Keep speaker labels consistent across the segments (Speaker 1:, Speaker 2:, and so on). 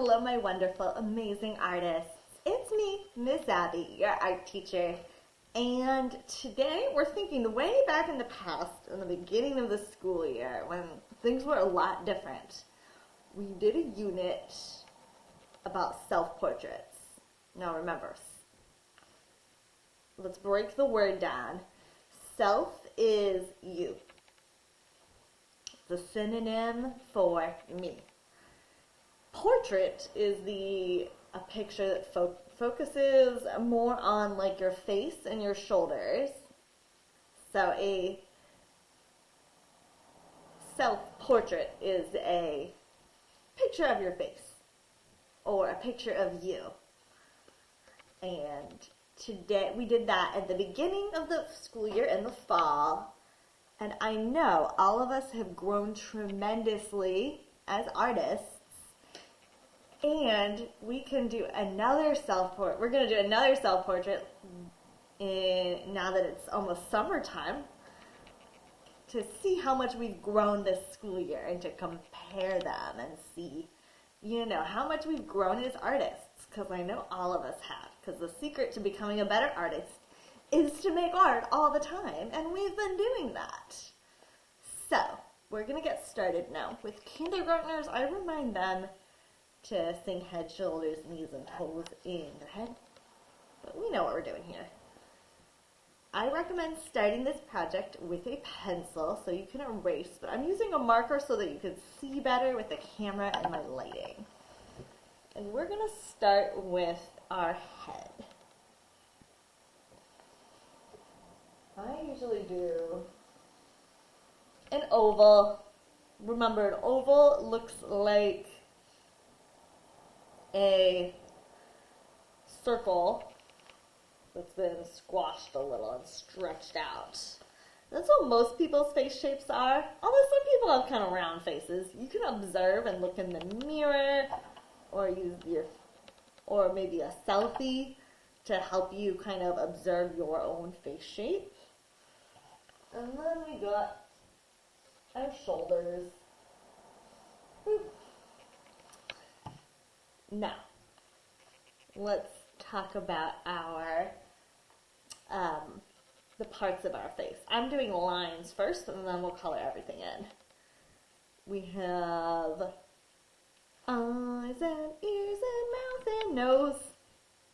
Speaker 1: Hello, my wonderful, amazing artists. It's me, Miss Abby, your art teacher. And today we're thinking way back in the past, in the beginning of the school year, when things were a lot different. We did a unit about self-portraits. Now remember, let's break the word down. Self is you. It's a synonym for me. Portrait is a picture that focuses more on like your face and your shoulders. So a self-portrait is a picture of your face or a picture of you. And today we did that at the beginning of the school year in the fall. And I know all of us have grown tremendously as artists. And we can do another self-portrait. We're going to do another self-portrait now that it's almost summertime to see how much we've grown this school year and to compare them and see, how much we've grown as artists, because I know all of us have. Because the secret to becoming a better artist is to make art all the time, and we've been doing that. So, we're going to get started now. With kindergartners, I remind them to think head, shoulders, knees, and toes in their head. But we know what we're doing here. I recommend starting this project with a pencil so you can erase, but I'm using a marker so that you can see better with the camera and my lighting. And we're going to start with our head. I usually do an oval. Remember, an oval looks like a circle that's been squashed a little and stretched out. That's what most people's face shapes are, although some people have kind of round faces. You can observe and look in the mirror or or maybe a selfie to help you kind of observe your own face shape. And then we got our shoulders. Now, let's talk about the parts of our face. I'm doing lines first, and then we'll color everything in. We have eyes and ears and mouth and nose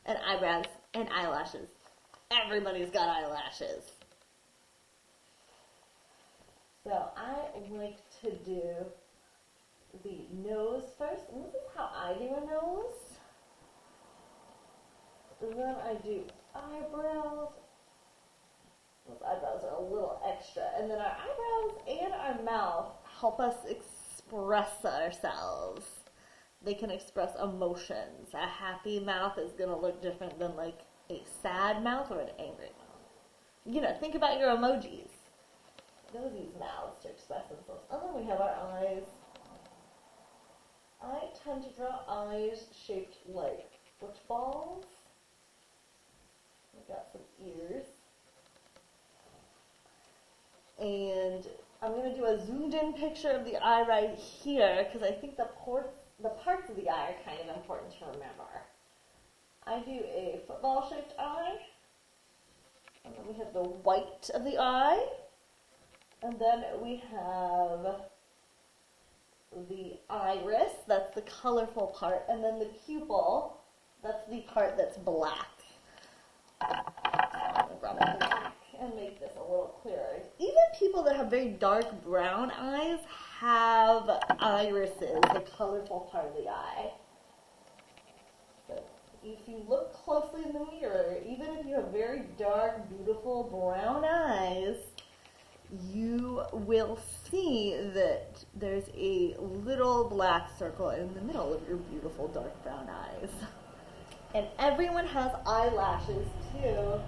Speaker 1: and eyebrows and eyelashes. Everybody's got eyelashes. So I like to do the nose first, and this is how I do a nose. And then I do eyebrows. Those eyebrows are a little extra. And then our eyebrows and our mouth help us express ourselves. They can express emotions. A happy mouth is going to look different than like a sad mouth or an angry mouth. Think about your emojis. Those use mouths to express themselves. And then we have our eyes. I tend to draw eyes shaped like footballs. We've got some ears. And I'm going to do a zoomed in picture of the eye right here because I think the parts of the eye are kind of important to remember. I do a football shaped eye. And then we have the white of the eye. And then we have the iris, that's the colorful part, and then the pupil, that's the part that's black. I'm going to rub it back and make this a little clearer. Even people that have very dark brown eyes have irises, the colorful part of the eye. So if you look closely in the mirror, even if you have very dark, beautiful brown eyes, you will see that there's a little black circle in the middle of your beautiful dark brown eyes. And everyone has eyelashes too.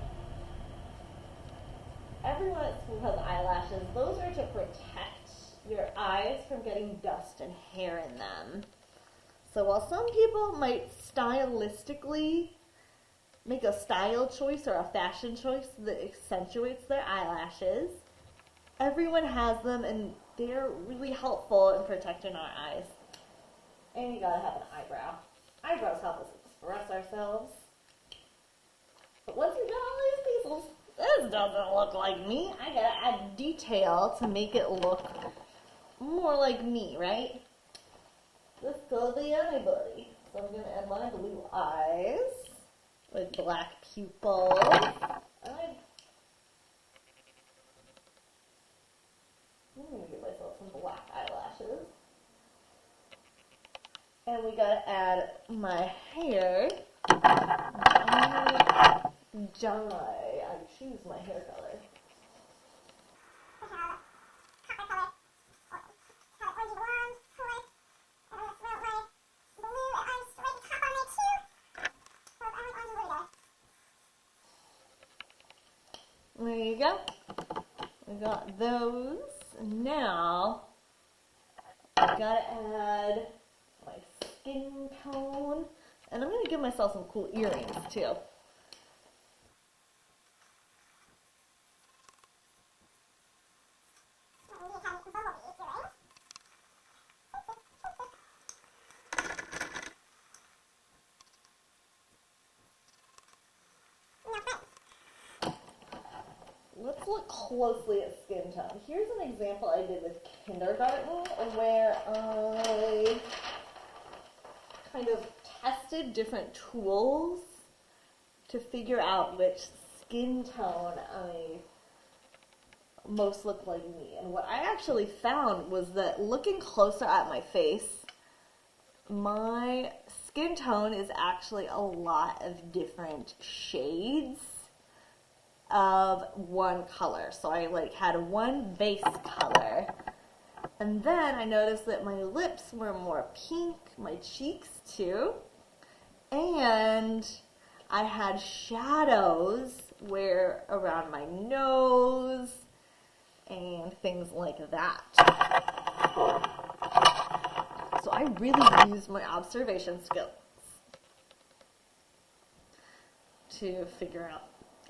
Speaker 1: Everyone at school has eyelashes. Those are to protect your eyes from getting dust and hair in them. So while some people might stylistically make a style choice or a fashion choice that accentuates their eyelashes, everyone has them, and they're really helpful in protecting our eyes. And you gotta have an eyebrow. ourselves. But once we got all these pieces, this doesn't look like me. I gotta add detail to make it look more like me, right? This could be anybody. So I'm gonna add my blue eyes with black pupils. I'm gonna give myself some black eyelashes. And we gotta add my hair. I choose my hair color. There you go. We got those. Now, I gotta add my skin tone. And I'm gonna give myself some cool earrings too. Let's look closely at skin tone. Here's an example I did with kindergarten where I kind of tested different tools to figure out which skin tone I most looked like me. And what I actually found was that looking closer at my face, my skin tone is actually a lot of different shades of one color. So I had one base color, and then I noticed that my lips were more pink, my cheeks too, and I had shadows where around my nose and things like that. So I really used my observation skills to figure out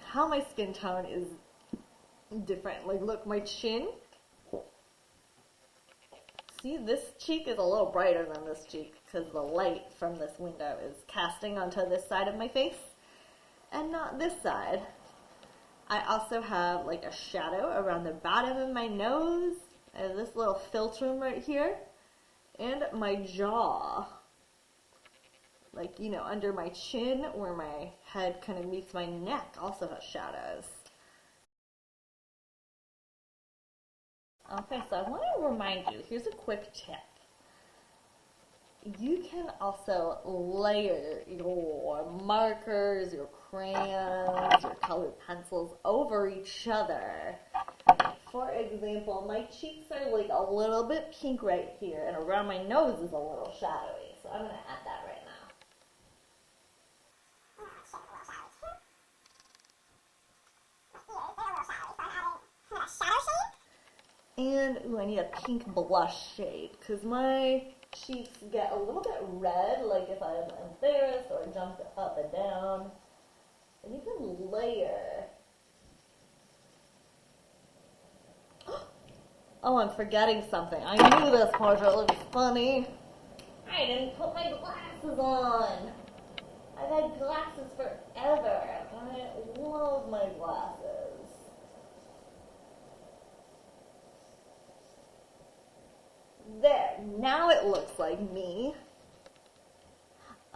Speaker 1: how my skin tone is different. Like, look, my chin. See, this cheek is a little brighter than this cheek because the light from this window is casting onto this side of my face and not this side. I also have like a shadow around the bottom of my nose and this little philtrum right here and my jaw. Like, you know, under my chin where my head kind of meets my neck also has shadows. Okay, so I want to remind you, here's a quick tip. You can also layer your markers, your crayons, your colored pencils over each other. For example, my cheeks are like a little bit pink right here, and around my nose is a little shadowy. So I'm going to add that right now. And ooh, I need a pink blush shade because my cheeks get a little bit red, like if I'm embarrassed or jump up and down. And you can layer. Oh, I'm forgetting something. I knew this portrait looked funny. I didn't put my glasses on. I've had glasses forever. I love my glasses. There, now it looks like me.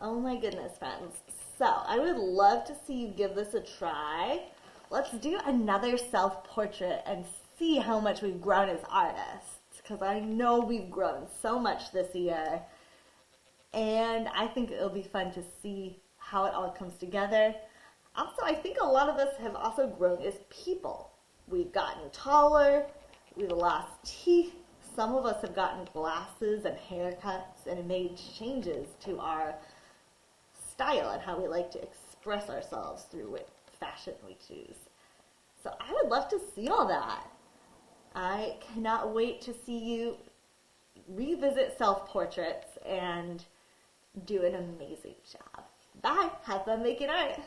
Speaker 1: Oh my goodness, friends. So, I would love to see you give this a try. Let's do another self-portrait and see how much we've grown as artists. Because I know we've grown so much this year. And I think it'll be fun to see how it all comes together. Also, I think a lot of us have also grown as people. We've gotten taller, we've lost teeth. Some of us have gotten glasses and haircuts and made changes to our style and how we like to express ourselves through what fashion we choose. So I would love to see all that. I cannot wait to see you revisit self-portraits and do an amazing job. Bye. Have fun making art.